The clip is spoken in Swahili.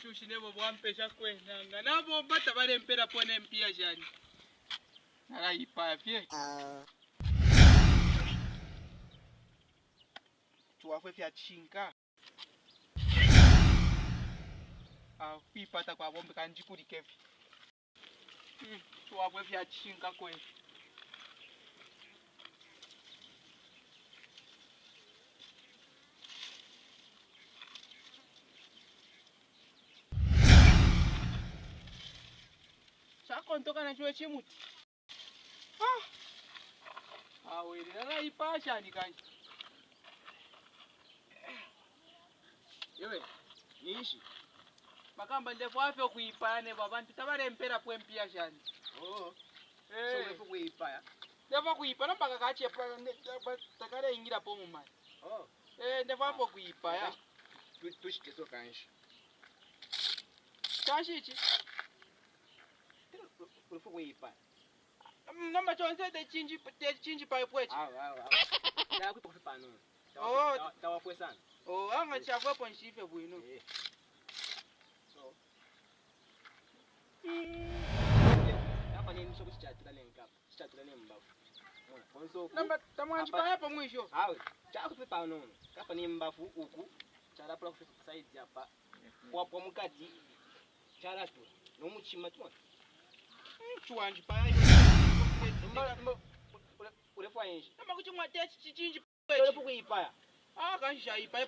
shushi nebo bwampesha kwenanga nabo bata bale mpera pone mpia jani nala ipavye tuwafwe vya chinga kuipata kwa bombe kanjikuli kevi tuwafwe vya chinga kwe kontoka na chwe chimuti awele nala ipasha ni kanji yewe niishi makamba ndefu afyo kuipane babantu tabale mpera pwe mpia jani so ndefu kuipaya ndefu kuipana mpaka kache takale ingira po mumani ndefu afyo kuipaya tushikeso kanshi kashichi ulifu kuipaya namba chonse te chinji pa pwechi na kuipa kupano tawafwe sana anga chafwe po nshife bwino so hapa ni nisho kuchichatula lenkapa chichatula lembavu mwana konso namba tamwanji pa hapa mwisho cha kuipa nono kapa ni mbavu uku cha lapula kufipa side hapa kwa mukati cha latu no muchima twa chwanji pa ulefu ainji namba kuchimwa te chinji ulefu kuipaya kanji shaipa